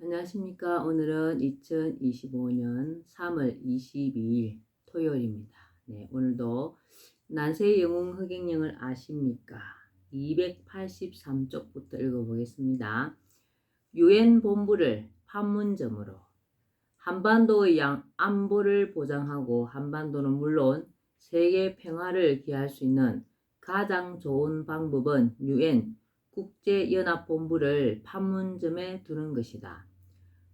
안녕하십니까. 오늘은 2025년 3월 22일 토요일입니다. 네, 오늘도 난세의 영웅 흑행령을 아십니까? 283쪽부터 읽어보겠습니다. 유엔 본부를 판문점으로 한반도의 안보를 보장하고 한반도는 물론 세계 평화를 기할 수 있는 가장 좋은 방법은 유엔 국제연합본부를 판문점에 두는 것이다.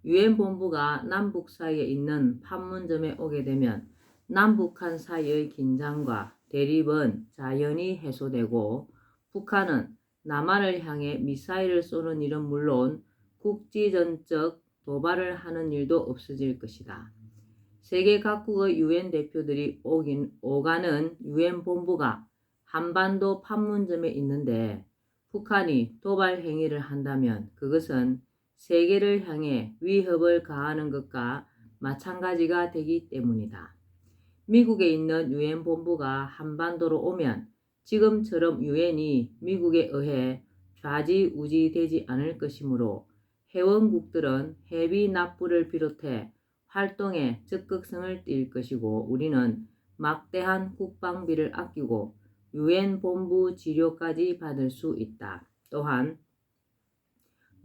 유엔 본부가 남북 사이에 있는 판문점에 오게 되면 남북한 사이의 긴장과 대립은 자연히 해소되고 북한은 남한을 향해 미사일을 쏘는 일은 물론 국지전적 도발을 하는 일도 없어질 것이다. 세계 각국의 유엔 대표들이 오가는 유엔 본부가 한반도 판문점에 있는데 북한이 도발 행위를 한다면 그것은 세계를 향해 위협을 가하는 것과 마찬가지가 되기 때문이다. 미국에 있는 유엔 본부가 한반도로 오면 지금처럼 유엔이 미국에 의해 좌지우지되지 않을 것이므로 회원국들은 해비 납부를 비롯해 활동에 적극성을 띨 것이고 우리는 막대한 국방비를 아끼고 유엔 본부 지료까지 받을 수 있다. 또한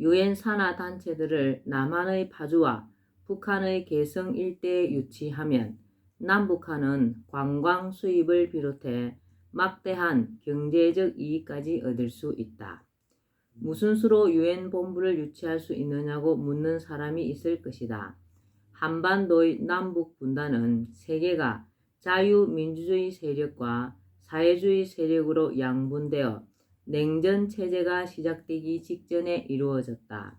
유엔 산하 단체들을 남한의 파주와 북한의 개성 일대에 유치하면 남북한은 관광 수입을 비롯해 막대한 경제적 이익까지 얻을 수 있다. 무슨 수로 유엔 본부를 유치할 수 있느냐고 묻는 사람이 있을 것이다. 한반도의 남북 분단은 세계가 자유민주주의 세력과 사회주의 세력으로 양분되어 냉전 체제가 시작되기 직전에 이루어졌다.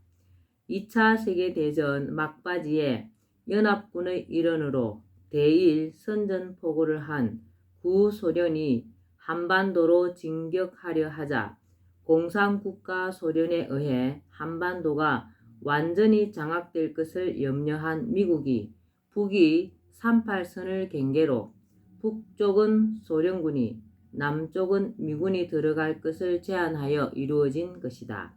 2차 세계대전 막바지에 연합군의 일원으로 대일 선전포고를 한 구소련이 한반도로 진격하려 하자 공산국가 소련에 의해 한반도가 완전히 장악될 것을 염려한 미국이 북위 38선을 경계로 북쪽은 소련군이 남쪽은 미군이 들어갈 것을 제안하여 이루어진 것이다.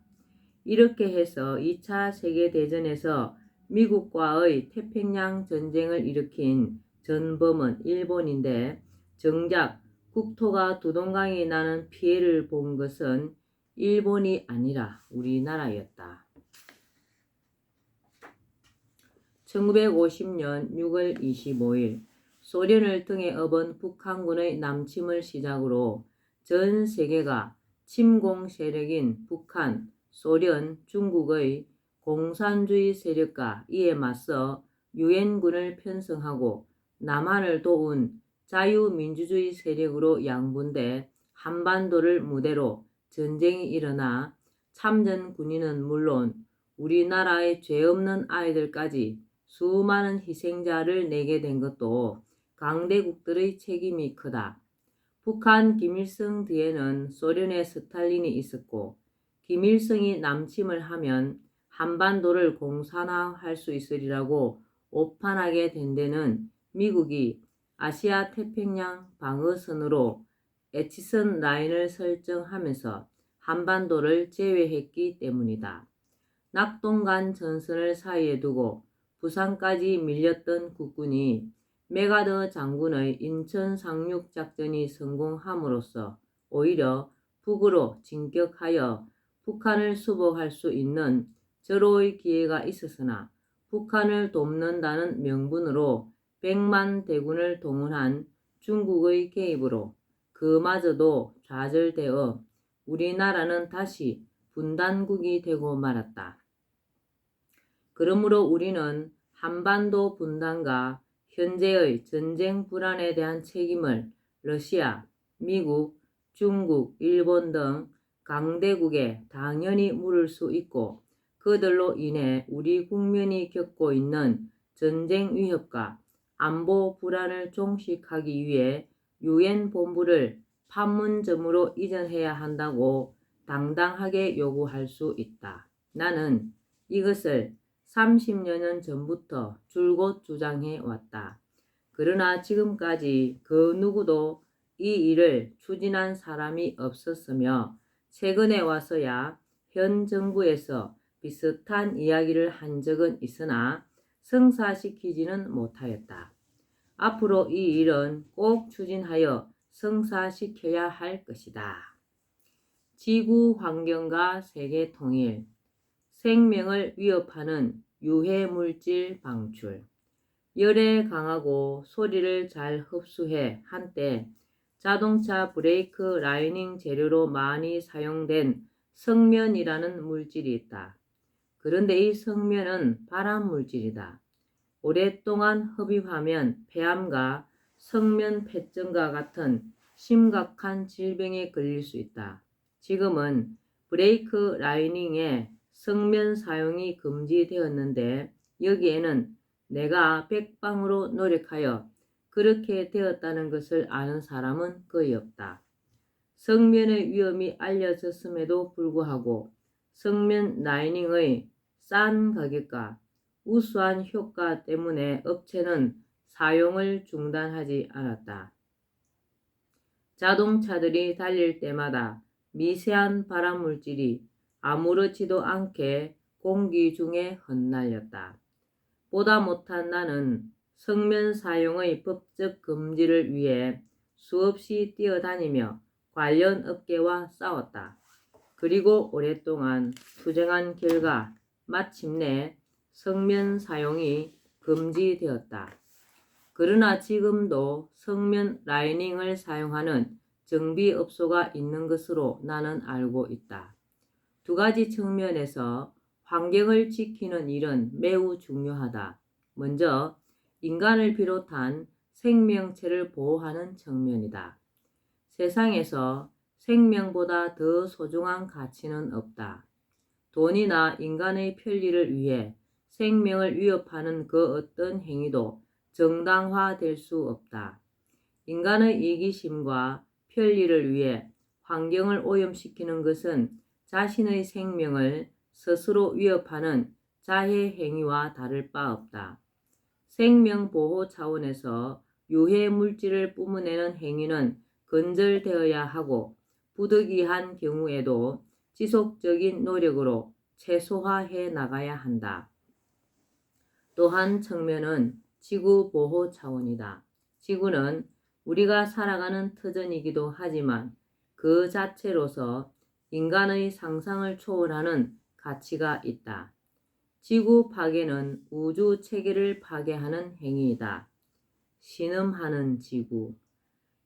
이렇게 해서 2차 세계대전에서 미국과의 태평양 전쟁을 일으킨 전범은 일본인데 정작 국토가 두동강이 나는 피해를 본 것은 일본이 아니라 우리나라였다. 1950년 6월 25일 소련을 등에 업은 북한군의 남침을 시작으로 전 세계가 침공 세력인 북한, 소련, 중국의 공산주의 세력과 이에 맞서 유엔군을 편성하고 남한을 도운 자유민주주의 세력으로 양분돼 한반도를 무대로 전쟁이 일어나 참전 군인은 물론 우리나라의 죄 없는 아이들까지 수많은 희생자를 내게 된 것도 강대국들의 책임이 크다. 북한 김일성 뒤에는 소련의 스탈린이 있었고 김일성이 남침을 하면 한반도를 공산화할 수 있으리라고 오판하게 된 데는 미국이 아시아 태평양 방어선으로 에치선 라인을 설정하면서 한반도를 제외했기 때문이다. 낙동강 전선을 사이에 두고 부산까지 밀렸던 국군이 메가더 장군의 인천 상륙 작전이 성공함으로써 오히려 북으로 진격하여 북한을 수복할 수 있는 절호의 기회가 있었으나 북한을 돕는다는 명분으로 100만 대군을 동원한 중국의 개입으로 그마저도 좌절되어 우리나라는 다시 분단국이 되고 말았다. 그러므로 우리는 한반도 분단과 현재의 전쟁 불안에 대한 책임을 러시아, 미국, 중국, 일본 등 강대국에 당연히 물을 수 있고 그들로 인해 우리 국민이 겪고 있는 전쟁 위협과 안보 불안을 종식하기 위해 유엔 본부를 판문점으로 이전해야 한다고 당당하게 요구할 수 있다. 나는 이것을 30여 년 전부터 줄곧 주장해 왔다. 그러나 지금까지 그 누구도 이 일을 추진한 사람이 없었으며 최근에 와서야 현 정부에서 비슷한 이야기를 한 적은 있으나 성사시키지는 못하였다. 앞으로 이 일은 꼭 추진하여 성사시켜야 할 것이다. 지구 환경과 세계 통일, 생명을 위협하는 유해 물질 방출, 열에 강하고 소리를 잘 흡수해 한때 자동차 브레이크 라이닝 재료로 많이 사용된 성면이라는 물질이 있다. 그런데 이 성면은 발암 물질이다. 오랫동안 흡입하면 폐암과 성면 폐증과 같은 심각한 질병에 걸릴 수 있다. 지금은 브레이크 라이닝에 성면 사용이 금지되었는데 여기에는 내가 백방으로 노력하여 그렇게 되었다는 것을 아는 사람은 거의 없다. 성면의 위험이 알려졌음에도 불구하고 성면 라이닝의 싼 가격과 우수한 효과 때문에 업체는 사용을 중단하지 않았다. 자동차들이 달릴 때마다 미세한 발암물질이 아무렇지도 않게 공기 중에 흩날렸다. 보다 못한 나는 성면 사용의 법적 금지를 위해 수없이 뛰어다니며 관련 업계와 싸웠다. 그리고 오랫동안 투쟁한 결과 마침내 성면 사용이 금지되었다. 그러나 지금도 성면 라이닝을 사용하는 정비업소가 있는 것으로 나는 알고 있다. 두 가지 측면에서 환경을 지키는 일은 매우 중요하다. 먼저 인간을 비롯한 생명체를 보호하는 측면이다. 세상에서 생명보다 더 소중한 가치는 없다. 돈이나 인간의 편리를 위해 생명을 위협하는 그 어떤 행위도 정당화될 수 없다. 인간의 이기심과 편리를 위해 환경을 오염시키는 것은 자신의 생명을 스스로 위협하는 자해 행위와 다를 바 없다. 생명 보호 차원에서 유해 물질을 뿜어내는 행위는 근절되어야 하고 부득이한 경우에도 지속적인 노력으로 최소화해 나가야 한다. 또 한 측면은 지구 보호 차원이다. 지구는 우리가 살아가는 터전이기도 하지만 그 자체로서 인간의 상상을 초월하는 가치가 있다. 지구 파괴는 우주 체계를 파괴하는 행위이다. 신음하는 지구.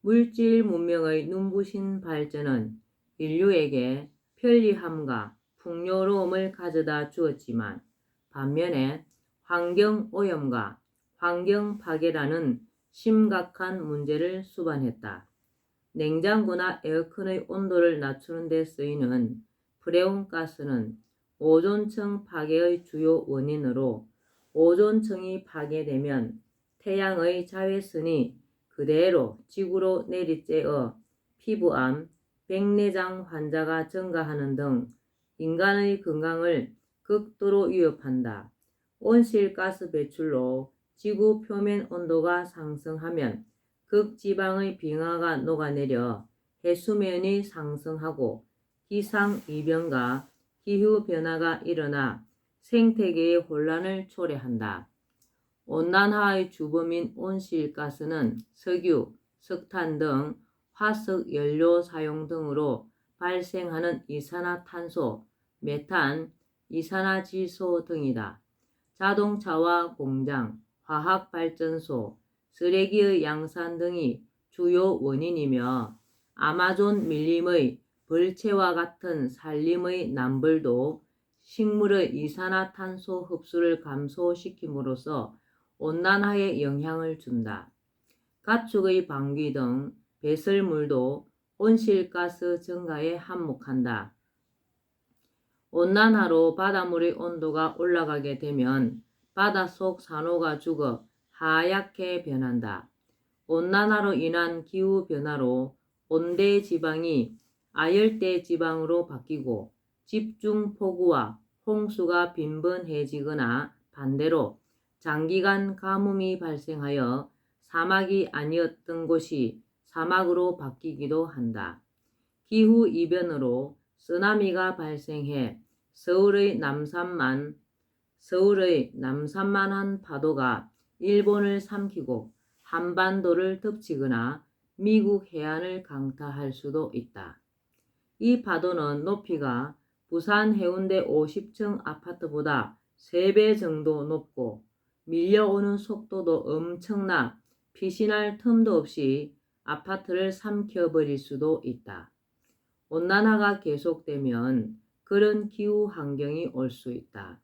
물질 문명의 눈부신 발전은 인류에게 편리함과 풍요로움을 가져다 주었지만 반면에 환경 오염과 환경 파괴라는 심각한 문제를 수반했다. 냉장고나 에어컨의 온도를 낮추는 데 쓰이는 프레온 가스는 오존층 파괴의 주요 원인으로 오존층이 파괴되면 태양의 자외선이 그대로 지구로 내리쬐어 피부암, 백내장 환자가 증가하는 등 인간의 건강을 극도로 위협한다. 온실가스 배출로 지구 표면 온도가 상승하면 극지방의 빙하가 녹아내려 해수면이 상승하고 기상이변과 기후변화가 일어나 생태계의 혼란을 초래한다. 온난화의 주범인 온실가스는 석유, 석탄 등 화석 연료 사용 등으로 발생하는 이산화탄소, 메탄, 이산화질소 등이다. 자동차와 공장, 화학발전소, 쓰레기의 양산 등이 주요 원인이며 아마존 밀림의 벌채와 같은 산림의 남벌도 식물의 이산화탄소 흡수를 감소시킴으로써 온난화에 영향을 준다. 가축의 방귀 등 배설물도 온실가스 증가에 한몫한다. 온난화로 바닷물의 온도가 올라가게 되면 바닷속 산호가 죽어 하얗게 변한다. 온난화로 인한 기후변화로 온대 지방이 아열대 지방으로 바뀌고 집중폭우와 홍수가 빈번해지거나 반대로 장기간 가뭄이 발생하여 사막이 아니었던 곳이 사막으로 바뀌기도 한다. 기후이변으로 쓰나미가 발생해 서울의 남산만한 파도가 일본을 삼키고 한반도를 덮치거나 미국 해안을 강타할 수도 있다. 이 파도는 높이가 부산 해운대 50층 아파트보다 3배 정도 높고 밀려오는 속도도 엄청나 피신할 틈도 없이 아파트를 삼켜버릴 수도 있다. 온난화가 계속되면 그런 기후 환경이 올 수 있다.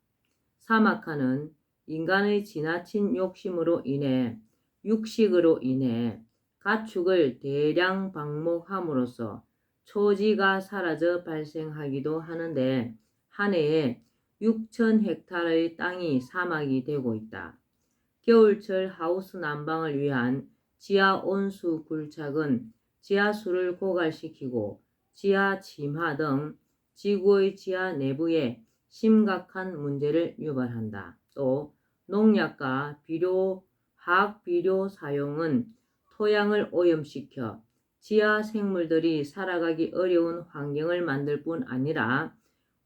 사막화는 인간의 지나친 욕심으로 인해 육식으로 인해 가축을 대량 방목함으로써 초지가 사라져 발생하기도 하는데 한 해에 6,000헥타르의 땅이 사막이 되고 있다. 겨울철 하우스 난방을 위한 지하 온수 굴착은 지하수를 고갈시키고 지하 침하 등 지구의 지하 내부에 심각한 문제를 유발한다. 또 농약과 화학 비료 사용은 토양을 오염시켜 지하 생물들이 살아가기 어려운 환경을 만들 뿐 아니라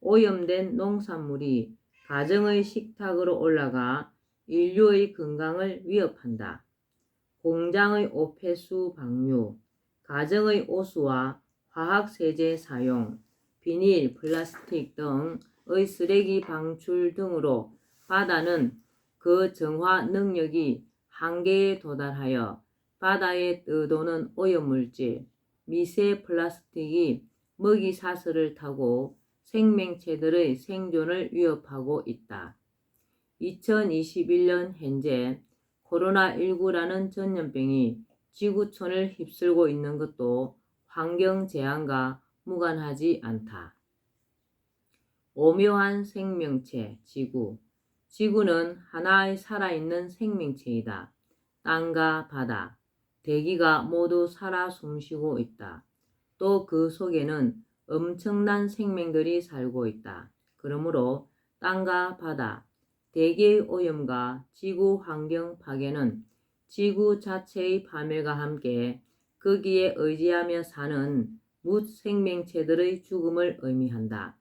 오염된 농산물이 가정의 식탁으로 올라가 인류의 건강을 위협한다. 공장의 오폐수 방류, 가정의 오수와 화학세제 사용, 비닐, 플라스틱 등의 쓰레기 방출 등으로 바다는 그 정화 능력이 한계에 도달하여 바다에 떠도는 오염물질, 미세 플라스틱이 먹이 사슬을 타고 생명체들의 생존을 위협하고 있다. 2021년 현재 코로나19라는 전염병이 지구촌을 휩쓸고 있는 것도 환경재앙과 무관하지 않다. 오묘한 생명체, 지구. 지구는 하나의 살아있는 생명체이다. 땅과 바다, 대기가 모두 살아 숨쉬고 있다. 또 그 속에는 엄청난 생명들이 살고 있다. 그러므로 땅과 바다, 대기의 오염과 지구 환경 파괴는 지구 자체의 파멸과 함께 거기에 의지하며 사는 뭇 생명체들의 죽음을 의미한다.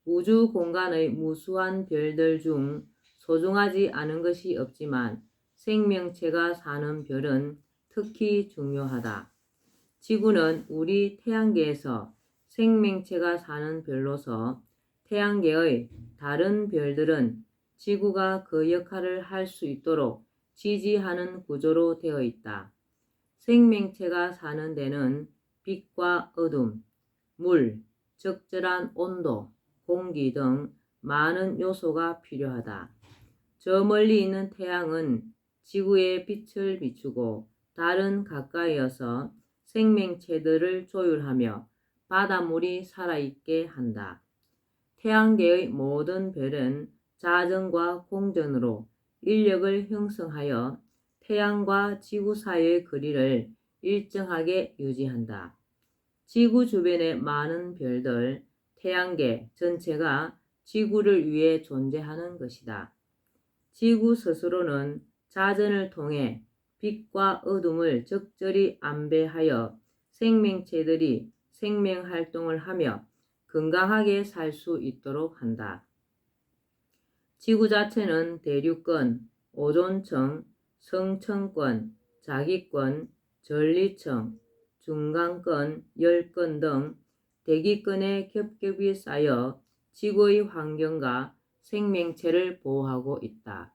우주 공간의 무수한 별들 중 소중하지 않은 것이 없지만 생명체가 사는 별은 특히 중요하다. 지구는 우리 태양계에서 생명체가 사는 별로서 태양계의 다른 별들은 지구가 그 역할을 할 수 있도록 지지하는 구조로 되어 있다. 생명체가 사는 데는 빛과 어둠, 물, 적절한 온도, 공기 등 많은 요소가 필요하다. 저 멀리 있는 태양은 지구에 빛을 비추고 달은 가까이여서 생명체들을 조율하며 바닷물이 살아있게 한다. 태양계의 모든 별은 자전과 공전으로 인력을 형성하여 태양과 지구 사이의 거리를 일정하게 유지한다. 지구 주변의 많은 별들, 태양계 전체가 지구를 위해 존재하는 것이다. 지구 스스로는 자전을 통해 빛과 어둠을 적절히 안배하여 생명체들이 생명활동을 하며 건강하게 살 수 있도록 한다. 지구 자체는 대륙권, 오존층, 성층권, 자기권, 전리층, 중간권, 열권 등 대기권에 겹겹이 쌓여 지구의 환경과 생명체를 보호하고 있다.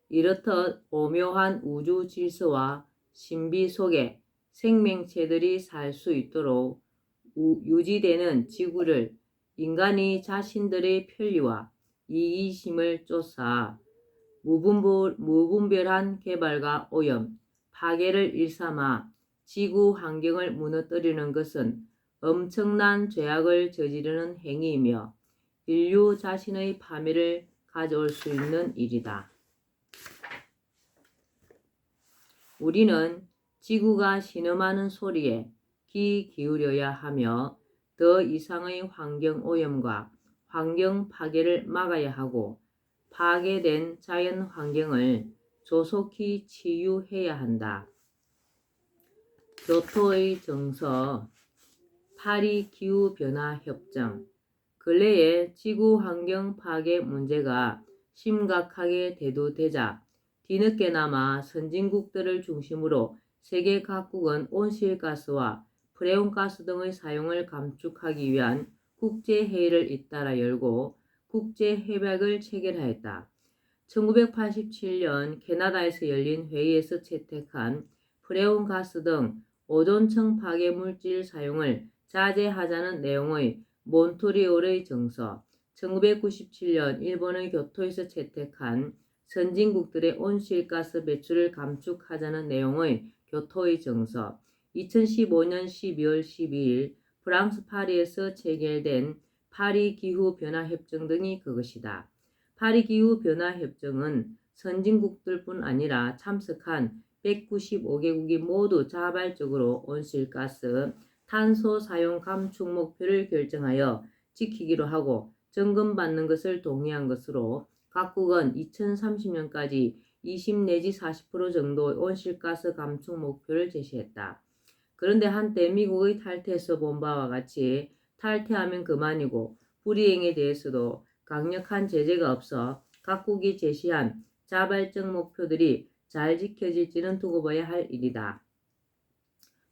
이렇듯 오묘한 우주 질서와 신비 속에 생명체들이 살 수 있도록 유지되는 지구를 인간이 자신들의 편리와 이기심을 쫓아 무분별한 개발과 오염, 파괴를 일삼아 지구 환경을 무너뜨리는 것은 엄청난 죄악을 저지르는 행위이며 인류 자신의 파멸을 가져올 수 있는 일이다. 우리는 지구가 신음하는 소리에 귀 기울여야 하며 더 이상의 환경 오염과 환경 파괴를 막아야 하고 파괴된 자연 환경을 조속히 치유해야 한다. 교토의 정서, 파리 기후변화 협정, 근래에 지구 환경 파괴 문제가 심각하게 대두되자 뒤늦게나마 선진국들을 중심으로 세계 각국은 온실가스와 프레온가스 등의 사용을 감축하기 위한 국제회의를 잇따라 열고 국제협약을 체결하였다. 1987년 캐나다에서 열린 회의에서 채택한 프레온가스 등 오존층 파괴 물질 사용을 자제하자는 내용의 몬트리올의 정서, 1997년 일본의 교토에서 채택한 선진국들의 온실가스 배출을 감축하자는 내용의 교토의 정서, 2015년 12월 12일 프랑스 파리에서 체결된 파리 기후변화협정 등이 그것이다. 파리 기후변화협정은 선진국들뿐 아니라 참석한 195개국이 모두 자발적으로 온실가스, 탄소 사용 감축 목표를 결정하여 지키기로 하고 점검받는 것을 동의한 것으로 각국은 2030년까지 20 내지 40% 정도의 온실가스 감축 목표를 제시했다. 그런데 한때 미국의 탈퇴에서 본 바와 같이 탈퇴하면 그만이고 불이행에 대해서도 강력한 제재가 없어 각국이 제시한 자발적 목표들이 잘 지켜질지는 두고 봐야 할 일이다.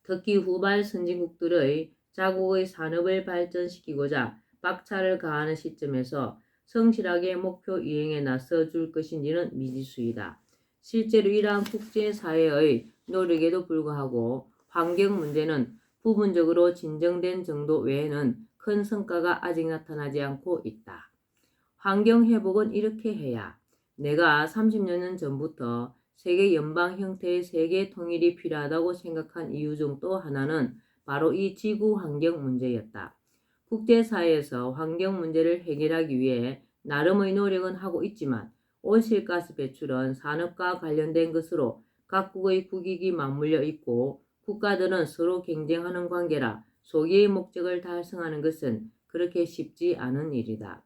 특히 후발 선진국들의 자국의 산업을 발전시키고자 박차를 가하는 시점에서 성실하게 목표 이행에 나서줄 것인지는 미지수이다. 실제로 이러한 국제사회의 노력에도 불구하고 환경 문제는 부분적으로 진정된 정도 외에는 큰 성과가 아직 나타나지 않고 있다. 환경 회복은 이렇게 해야. 내가 30여 년 전부터 세계 연방 형태의 세계 통일이 필요하다고 생각한 이유 중 또 하나는 바로 이 지구 환경 문제였다. 국제사회에서 환경 문제를 해결하기 위해 나름의 노력은 하고 있지만 온실가스 배출은 산업과 관련된 것으로 각국의 국익이 맞물려 있고 국가들은 서로 경쟁하는 관계라 소기의 목적을 달성하는 것은 그렇게 쉽지 않은 일이다.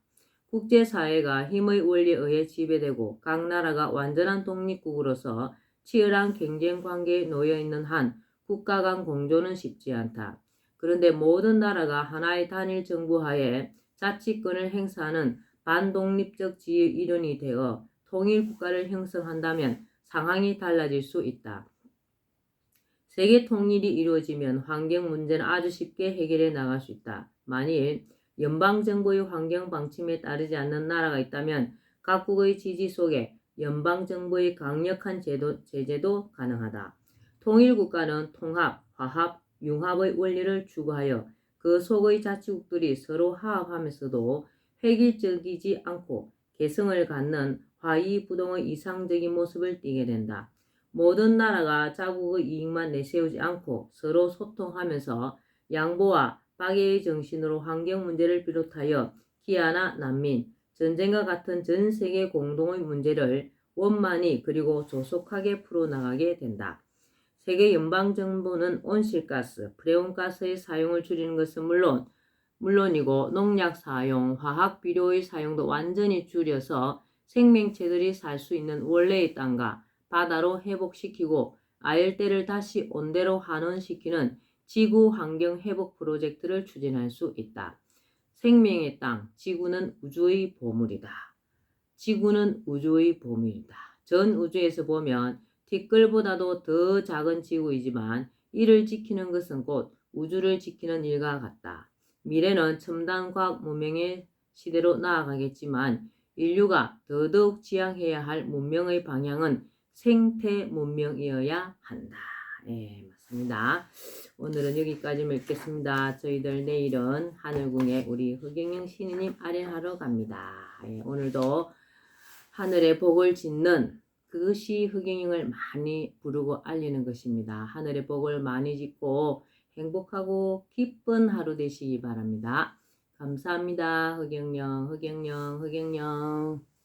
국제사회가 힘의 원리에 의해 지배되고 각 나라가 완전한 독립국으로서 치열한 경쟁 관계에 놓여 있는 한 국가 간 공존은 쉽지 않다. 그런데 모든 나라가 하나의 단일 정부 하에 자치권을 행사하는 반독립적 지의 일원이 되어 통일 국가를 형성한다면 상황이 달라질 수 있다. 세계 통일이 이루어지면 환경 문제는 아주 쉽게 해결해 나갈 수 있다. 만일 연방정부의 환경 방침에 따르지 않는 나라가 있다면 각국의 지지 속에 연방정부의 강력한 제재도 가능하다. 통일국가는 통합, 화합, 융합의 원리를 추구하여 그 속의 자치국들이 서로 화합하면서도 획일적이지 않고 개성을 갖는 화이부동의 이상적인 모습을 띠게 된다. 모든 나라가 자국의 이익만 내세우지 않고 서로 소통하면서 양보와 박애의 정신으로 환경 문제를 비롯하여 기아나 난민, 전쟁과 같은 전 세계 공동의 문제를 원만히 그리고 조속하게 풀어나가게 된다. 세계 연방정부는 온실가스, 프레온가스의 사용을 줄이는 것은 물론이고 농약 사용, 화학 비료의 사용도 완전히 줄여서 생명체들이 살 수 있는 원래의 땅과 바다로 회복시키고 아열대를 다시 온대로 환원시키는 지구 환경 회복 프로젝트를 추진할 수 있다. 생명의 땅, 지구는 우주의 보물이다. 지구는 우주의 보물이다. 전 우주에서 보면 티끌보다도 더 작은 지구이지만 이를 지키는 것은 곧 우주를 지키는 일과 같다. 미래는 첨단 과학 문명의 시대로 나아가겠지만 인류가 더더욱 지향해야 할 문명의 방향은 생태 문명이어야 한다. 네, 맞습니다. 오늘은 여기까지 맺겠습니다. 저희들 내일은 하늘궁에 우리 흑영영 신이님 아련하러 갑니다. 오늘도 하늘의 복을 짓는 그것이 흑영영을 많이 부르고 알리는 것입니다. 하늘의 복을 많이 짓고 행복하고 기쁜 하루 되시기 바랍니다. 감사합니다. 흑영영, 흑영영, 흑영영.